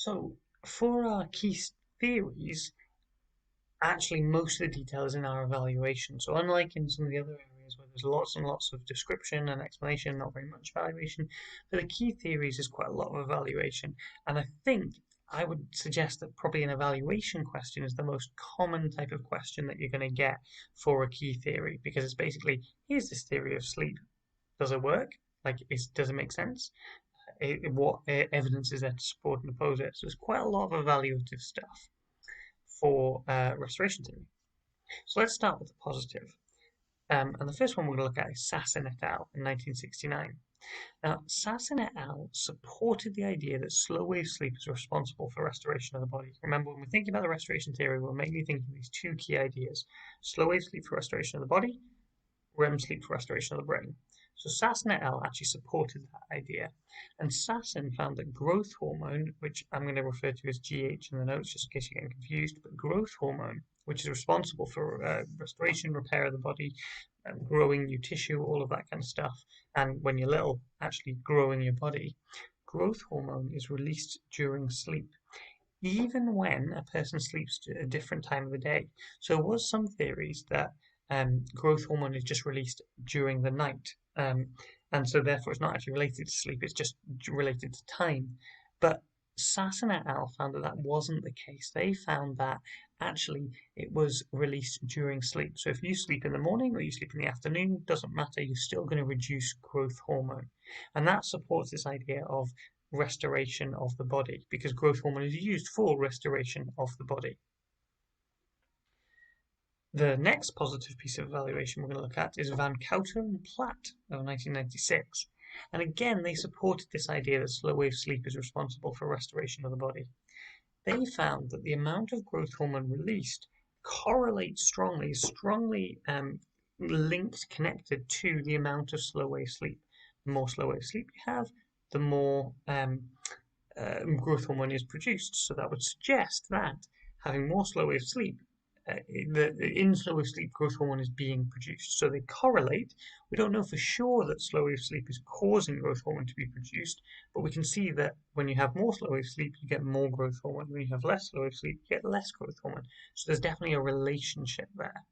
So, for our key theories, actually most of the detail is in our evaluation. So, unlike in some of the other areas where there's lots and lots of description and explanation, not very much evaluation, for the key theories is quite a lot of evaluation. And I think I would suggest that probably an evaluation question is the most common type of question that you're going to get for a key theory, because it's basically, here's this theory of sleep. Does it work? Does it make sense? What evidence is there to support and oppose it? So there's quite a lot of evaluative stuff for restoration theory. So let's start with the positive. And the first one we're going to look at is Sasson et al. In 1969. Now, Sasson et al. Supported the idea that slow wave sleep is responsible for restoration of the body. Remember, when we're thinking about the restoration theory, we're mainly thinking of these two key ideas: slow wave sleep for restoration of the body, REM sleep for restoration of the brain. So Sasson et al. Actually supported that idea. And Sasson found that growth hormone, which I'm going to refer to as GH in the notes just in case you're getting confused, but growth hormone, which is responsible for restoration, repair of the body, growing new tissue, all of that kind of stuff, and when you're little, actually growing your body, growth hormone is released during sleep, even when a person sleeps at a different time of the day. So there was some theories that growth hormone is just released during the night. And so therefore it's not actually related to sleep, it's just related to time. But Sasson et al. Found that that wasn't the case. They found that actually it was released during sleep. So if you sleep in the morning or you sleep in the afternoon, doesn't matter, you're still going to reduce growth hormone. And that supports this idea of restoration of the body, because growth hormone is used for restoration of the body. The next positive piece of evaluation we're going to look at is Van Cauter and Platt of 1996. And again, they supported this idea that slow wave sleep is responsible for restoration of the body. They found that the amount of growth hormone released correlates strongly linked, connected to the amount of slow wave sleep. The more slow wave sleep you have, the more growth hormone is produced. So that would suggest that having more slow wave sleep, in slow wave sleep, growth hormone is being produced. So they correlate. We don't know for sure that slow wave sleep is causing growth hormone to be produced, but we can see that when you have more slow wave sleep, you get more growth hormone. When you have less slow wave sleep, you get less growth hormone. So there's definitely a relationship there.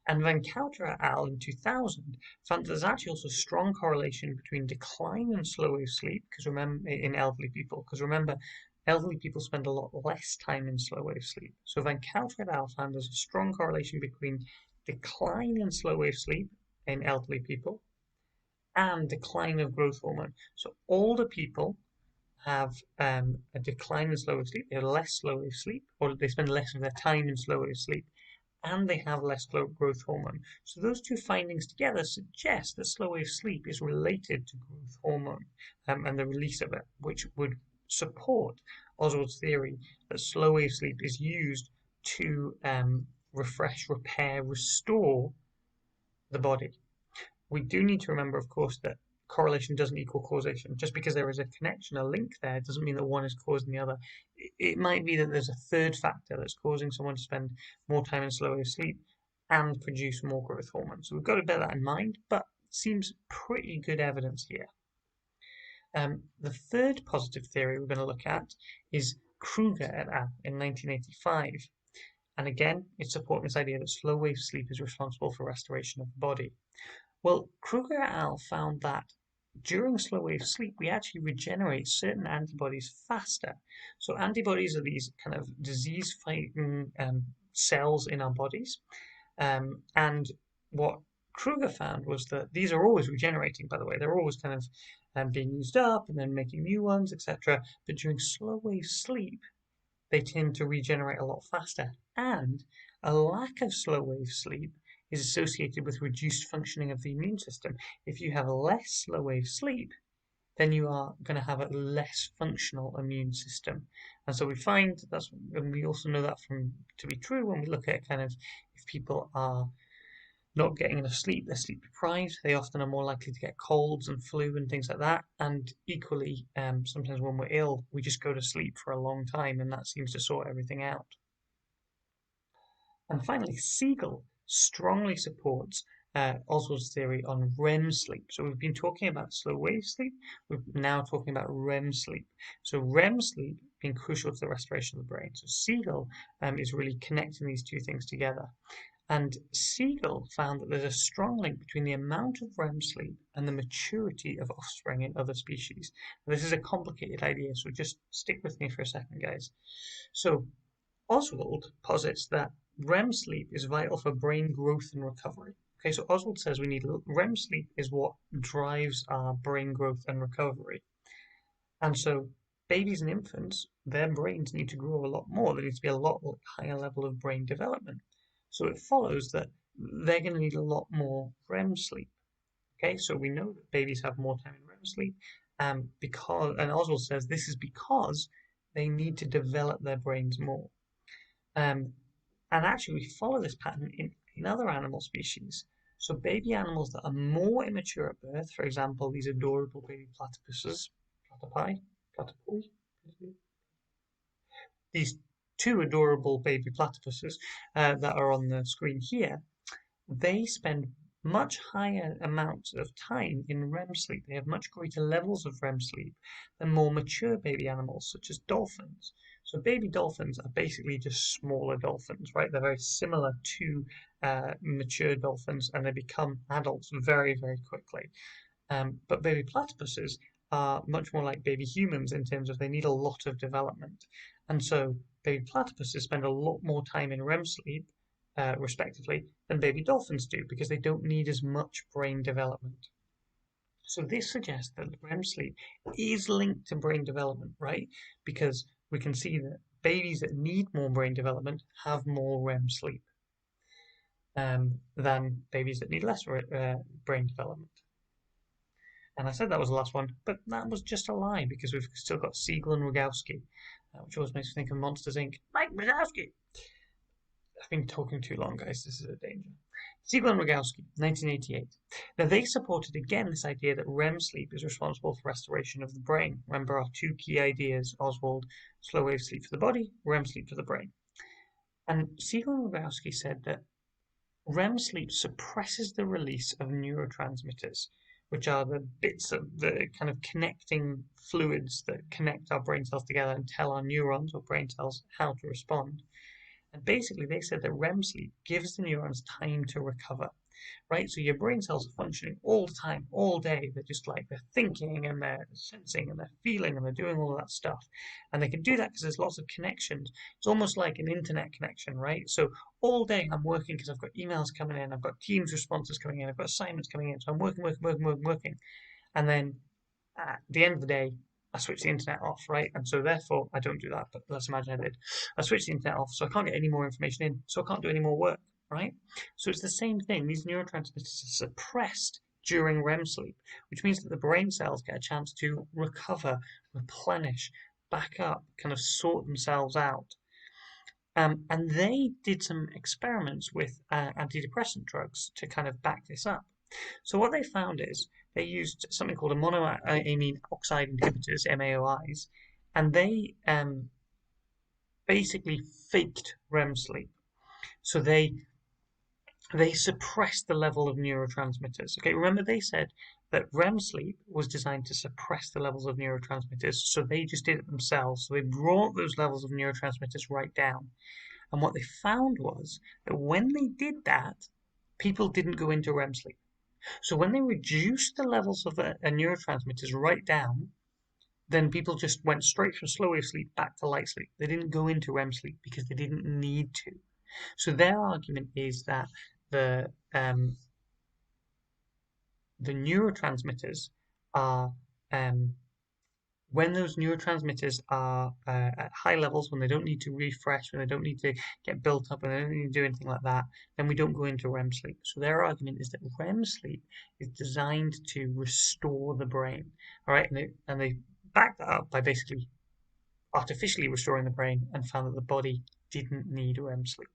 And Van Cauter et al. In 2000 found that there's actually also a strong correlation between decline in slow wave sleep, because remember, in elderly people, because remember, elderly people spend a lot less time in slow wave sleep. So Van Cauter et al. Found there's a strong correlation between decline in slow wave sleep in elderly people and decline of growth hormone. So older people have a decline in slow wave sleep, they have less slow wave sleep, or they spend less of their time in slow wave sleep, and they have less growth hormone. So those two findings together suggest that slow wave sleep is related to growth hormone and the release of it, which would support Oswald's theory that slow wave sleep is used to refresh, repair, restore the body. We do need to remember, of course, that correlation doesn't equal causation. Just because there is a connection, a link there, doesn't mean that one is causing the other. It might be that there's a third factor that's causing someone to spend more time in slow wave sleep and produce more growth hormone. So we've got to bear that in mind, but it seems pretty good evidence here. The third positive theory we're going to look at is Kruger et al. In 1985. And again, it's supporting this idea that slow wave sleep is responsible for restoration of the body. Well, Kruger et al. Found that during slow wave sleep, we actually regenerate certain antibodies faster. So antibodies are these kind of disease-fighting cells in our bodies. And what Kruger found was that these are always regenerating, by the way. They're always kind of being used up and then making new ones, etc. But during slow wave sleep, they tend to regenerate a lot faster. And a lack of slow wave sleep is associated with reduced functioning of the immune system. If you have less slow wave sleep, then you are going to have a less functional immune system. And so we find that's, and we also know that to be true when we look at kind of if people are not getting enough sleep, they're sleep deprived, they often are more likely to get colds and flu and things like that. And equally, sometimes when we're ill, we just go to sleep for a long time, and that seems to sort everything out. And finally, Siegel strongly supports Oswald's theory on REM sleep. So we've been talking about slow wave sleep, we're now talking about REM sleep. So REM sleep being crucial to the restoration of the brain. So Siegel is really connecting these two things together. And Siegel found that there's a strong link between the amount of REM sleep and the maturity of offspring in other species. Now, this is a complicated idea, so just stick with me for a second, guys. So Oswald posits that REM sleep is vital for brain growth and recovery. Okay, so Oswald says we need REM sleep is what drives our brain growth and recovery. And so babies and infants, their brains need to grow a lot more. There needs to be a lot higher level of brain development. So it follows that they're going to need a lot more REM sleep. Okay, so we know that babies have more time in REM sleep, and Oswald says this is because they need to develop their brains more. And actually, we follow this pattern in other animal species. So baby animals that are more immature at birth, for example, these adorable baby platypuses, platypui, these two adorable baby platypuses that are on the screen here, they spend much higher amounts of time in REM sleep. They have much greater levels of REM sleep than more mature baby animals, such as dolphins. So baby dolphins are basically just smaller dolphins, right? They're very similar to mature dolphins, and they become adults very, very quickly. But baby platypuses are much more like baby humans in terms of they need a lot of development. And so baby platypuses spend a lot more time in REM sleep, respectively, than baby dolphins do because they don't need as much brain development. So this suggests that REM sleep is linked to brain development, right? Because we can see that babies that need more brain development have more REM sleep than babies that need less brain development. And I said that was the last one, but that was just a lie because we've still got Siegel and Rogowski, which always makes me think of Monsters, Inc. Mike Wazowski! I've been talking too long, guys. This is a danger. Siegel and Rogowski, 1988. Now, they supported again this idea that REM sleep is responsible for restoration of the brain. Remember our two key ideas, Oswald, slow wave sleep for the body, REM sleep for the brain. And Siegel and Rogowski said that REM sleep suppresses the release of neurotransmitters, which are the bits of the kind of connecting fluids that connect our brain cells together and tell our neurons or brain cells how to respond. And basically, they said that REM sleep gives the neurons time to recover, right? So your brain cells are functioning all the time, all day. They're just like they're thinking and they're sensing and they're feeling and they're doing all of that stuff. And they can do that because there's lots of connections. It's almost like an internet connection, right? So all day I'm working because I've got emails coming in, I've got Teams responses coming in, I've got assignments coming in. So I'm working. And then at the end of the day, I switch the internet off, right? And so therefore, I don't do that, but let's imagine I did. I switch the internet off, so I can't get any more information in, so I can't do any more work, right? So it's the same thing. These neurotransmitters are suppressed during REM sleep, which means that the brain cells get a chance to recover, replenish, back up, kind of sort themselves out. And they did some experiments with antidepressant drugs to kind of back this up. So what they found is they used something called a monoamine oxide inhibitors, MAOIs, and they basically faked REM sleep. So they suppressed the level of neurotransmitters. Okay, remember they said that REM sleep was designed to suppress the levels of neurotransmitters, so they just did it themselves. So they brought those levels of neurotransmitters right down. And what they found was that when they did that, people didn't go into REM sleep. So when they reduced the levels of neurotransmitters right down, then people just went straight from slow wave sleep back to light sleep. They didn't go into REM sleep because they didn't need to. So their argument is that the neurotransmitters are when those neurotransmitters are at high levels, when they don't need to refresh, when they don't need to get built up, when they don't need to do anything like that, then we don't go into REM sleep. So their argument is that REM sleep is designed to restore the brain. All right, and they backed that up by basically artificially restoring the brain and found that the body didn't need REM sleep.